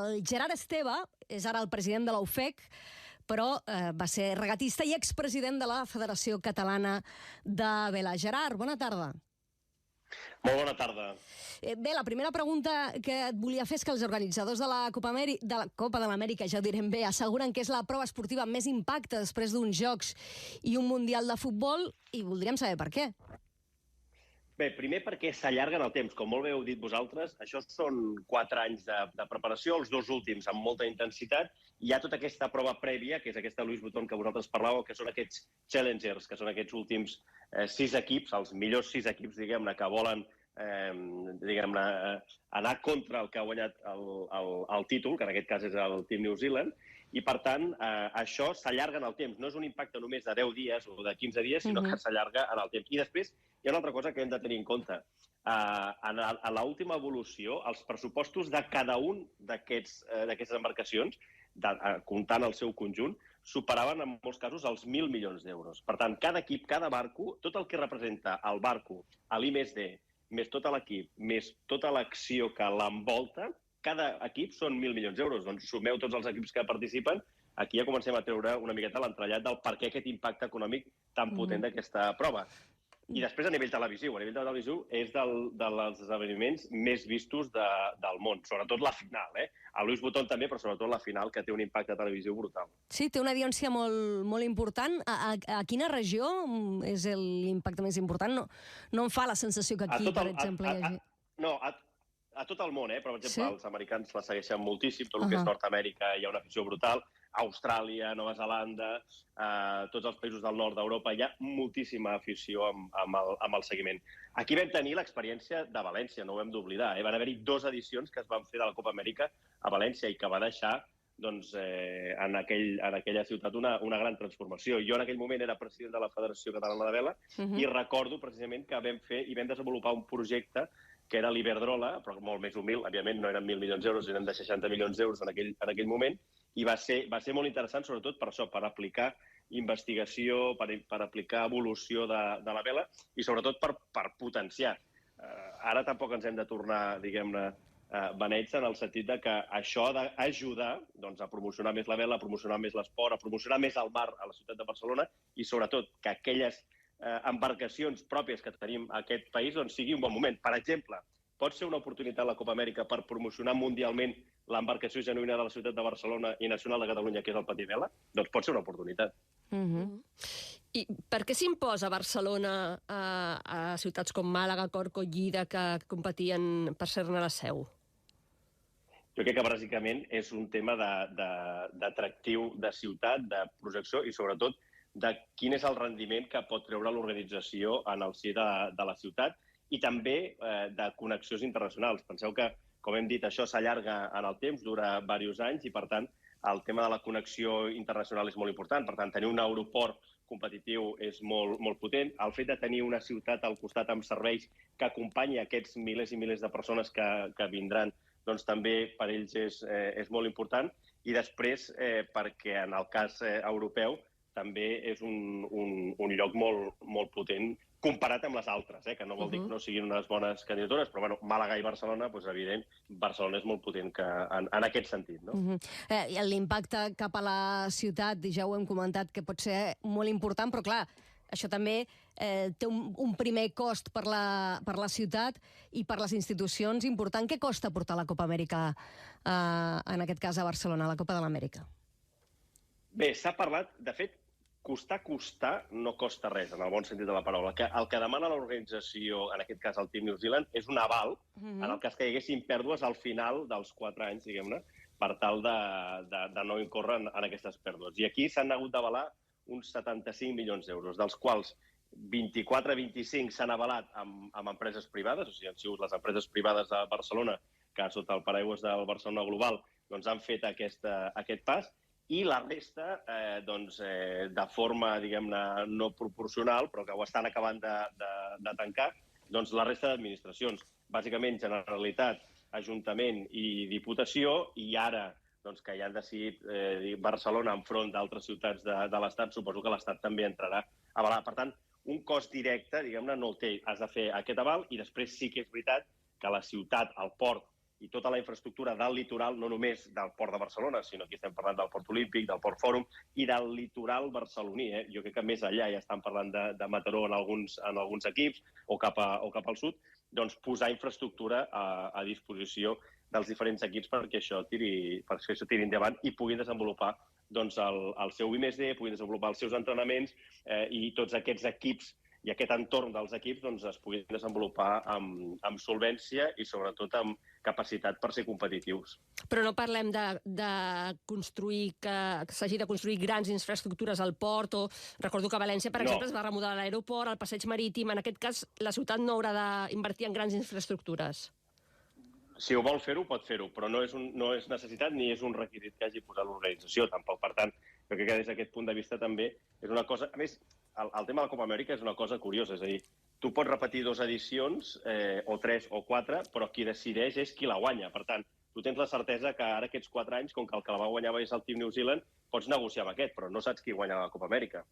El Gerard Esteve és ara el president de la UFEC, però va ser regatista i expresident de la Federació Catalana de Vela. Gerard, bona tarda. Molt bona tarda. Bé, la primera pregunta que et volia fer és que els organitzadors de la Copa de l'Amèrica, ja ho direm bé, asseguren que és la prova esportiva amb més impacte després d'uns Jocs i un Mundial de futbol, i voldríem saber per què. Bé, primer perquè s'allarga en el temps. Com molt bé heu dit vosaltres, això són 4 anys de preparació, els 2 últims amb molta intensitat. Hi ha tota aquesta prova prèvia, que és aquesta Louis Vuitton que vosaltres parlàveu, que són aquests challengers, que són aquests últims 6 equips, els millors 6 equips, diguem-ne, que volen anar contra el que ha guanyat el títol, que en aquest cas és el Team New Zealand, i per tant això s'allarga en el temps. No és un impacte només de 10 dies o de 15 dies, sinó que s'allarga en el temps. I després hi ha una altra cosa que hem de tenir en compte. A l'última evolució, els pressupostos de cada un d'aquestes embarcacions, comptant el seu conjunt, superaven en molts casos els 1.000 milions d'euros. Per tant, cada equip, cada barco, tot el que representa el barco, l'I+D, més tot l'equip, més tota l'acció que l'envolta, cada equip són 1.000 milions d'euros. Doncs sumeu tots els equips que participen, aquí ja comencem a treure una miqueta l'entrellat del per què aquest impacte econòmic tan potent d'aquesta prova. I després a nivell televisiu. A nivell televisiu és dels esdeveniments més vistos del món, sobretot la final. A Louis Vuitton també, però sobretot la final, que té un impacte televisiu brutal. Sí, té una audiència molt important. A quina regió és l'impacte més important? No em fa la sensació que aquí, per exemple, hi hagi... No, a tot el món, però, per exemple, els americans la segueixen moltíssim, tot el que és Nord-Amèrica hi ha una afició brutal, Austràlia, Nova Zelanda, tots els països del nord d'Europa, hi ha moltíssima afició amb el seguiment. Aquí vam tenir l'experiència de València, no ho hem d'oblidar. Van haver-hi 2 edicions que es van fer de la Copa Amèrica a València i que va deixar en aquella ciutat una gran transformació. Jo en aquell moment era president de la Federació Catalana de Vela i recordo precisament que vam fer i vam desenvolupar un projecte que era l'Iberdrola, però molt més humil, òbviament no eren 1.000 milions d'euros, eren de 60 milions d'euros en aquell moment, i va ser molt interessant, sobretot per això, per aplicar investigació, per aplicar evolució de la vela i sobretot per potenciar. Ara tampoc ens hem de tornar, diguem-ne, beneits en el sentit que això ha d'ajudar a promocionar més la vela, a promocionar més l'esport, a promocionar més el mar a la ciutat de Barcelona i sobretot que aquelles embarcacions pròpies que tenim a aquest país sigui un bon moment. Per exemple, pot ser una oportunitat la Copa Amèrica per promocionar mundialment l'embarcació genuïna de la ciutat de Barcelona i nacional de Catalunya, que és el Patí Vela? Doncs pot ser una oportunitat. I per què s'imposa Barcelona a ciutats com Màlaga, Corco, Lleida, que competien per ser-ne la seu? Jo crec que bàsicament és un tema d'atractiu de ciutat, de projecció i sobretot de quin és el rendiment que pot treure l'organització en el si de la ciutat i també de connexions internacionals. Penseu que, com hem dit, això s'allarga en el temps, dura diversos anys i, per tant, el tema de la connexió internacional és molt important. Per tant, tenir un aeroport competitiu és molt potent. El fet de tenir una ciutat al costat amb serveis que acompanyi aquests milers i milers de persones que vindran, doncs també per ells és molt important. I després, perquè en el cas europeu també és un lloc molt potent comparat amb les altres, que no vol dir que no siguin unes bones candidatures, però bueno, Màlaga i Barcelona, doncs evident, Barcelona és molt potent en aquest sentit. L'impacte cap a la ciutat, ja ho hem comentat, que pot ser molt important, però clar, això també té un primer cost per la ciutat i per les institucions important. Què costa portar la Copa Amèrica, en aquest cas a Barcelona, la Copa de l'Amèrica? Bé, s'ha parlat, de fet, costar no costa res, en el bon sentit de la paraula. El que demana l'organització, en aquest cas el Team New Zealand, és un aval en el cas que hi haguessin pèrdues al final dels 4 anys, diguem-ne, per tal de no incórrer en aquestes pèrdues. I aquí s'han hagut d'avalar uns 75 milions d'euros, dels quals 24-25 s'han avalat amb empreses privades, o sigui, han sigut les empreses privades de Barcelona, que sota el paraigües del Barcelona Global han fet aquest pas, i la resta, de forma, diguem-ne, no proporcional, però que ho estan acabant de tancar, doncs la resta d'administracions. Bàsicament, Generalitat, Ajuntament i Diputació, i ara, que ja han decidit Barcelona enfront d'altres ciutats de l'Estat, suposo que l'Estat també entrarà a avalar. Per tant, un cost directe, diguem-ne, no el té. Has de fer aquest aval i després sí que és veritat que la ciutat, el port i tota la infraestructura del litoral, no només del Port de Barcelona, sinó que estem parlant del Port Olímpic, del Port Fòrum i del litoral barceloní. Jo crec que més allà ja estan parlant de Mataró en alguns equips o cap al sud, doncs posar infraestructura a disposició dels diferents equips perquè això tiri endavant i puguin desenvolupar doncs, el seu I+D, puguin desenvolupar els seus entrenaments i tots aquests equips i aquest entorn dels equips doncs, es puguin desenvolupar amb solvència i sobretot amb capacitat per ser competitius. Però no parlem de construir, que s'hagi de construir grans infraestructures al port, o recordo que a València, per exemple, es va remodelar l'aeroport, el passeig marítim. En aquest cas, la ciutat no haurà d'invertir en grans infraestructures. Si ho vol fer-ho, pot fer-ho, però no és necessitat ni és un requisit que hagi posat l'organització, tampoc. Per tant, jo crec que des d'aquest punt de vista també és una cosa... A més, el tema de la Copa Amèrica és una cosa curiosa, és a dir, tu pots repetir 2 edicions, o 3 o 4, però qui decideix és qui la guanya. Per tant, tu tens la certesa que ara aquests 4 anys, com que el que la va guanyar és el Team New Zealand, pots negociar amb aquest, però no saps qui guanya la Copa Amèrica.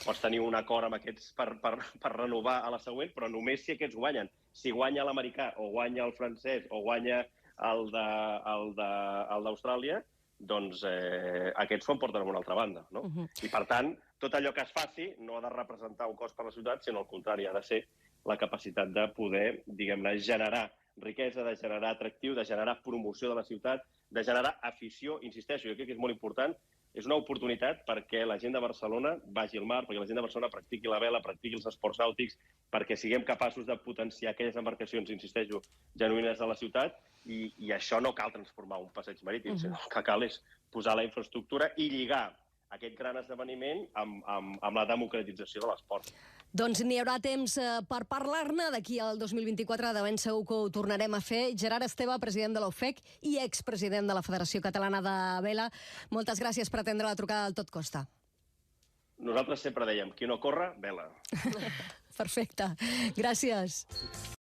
Pots tenir un acord amb aquests per renovar a la següent, però només si aquests guanyen. Si guanya l'americà, o guanya el francès, o guanya el d'Austràlia, doncs aquests s'ho emporten a una altra banda. No? I, per tant, tot allò que es faci no ha de representar un cost per a la ciutat, sinó al contrari, ha de ser la capacitat de poder, diguem-ne, generar riquesa, de generar atractiu, de generar promoció de la ciutat, de generar afició, insisteixo, jo crec que és molt important, és una oportunitat perquè la gent de Barcelona vagi al mar, perquè la gent de Barcelona practiqui la vela, practiqui els esports nàutics, perquè siguem capaços de potenciar aquelles embarcacions, insisteixo, genuïnes de la ciutat, i això no cal transformar un passeig marítim, sinó que cal és posar la infraestructura i lligar aquest gran esdeveniment amb la democratització de l'esport. Doncs n'hi haurà temps per parlar-ne d'aquí al 2024, de ben segur que ho tornarem a fer. Gerard Esteve, president de l'OFEC i expresident de la Federació Catalana de Vela, moltes gràcies per atendre la trucada del Tot Costa. Nosaltres sempre dèiem, qui no corre, vela. Perfecte. Gràcies.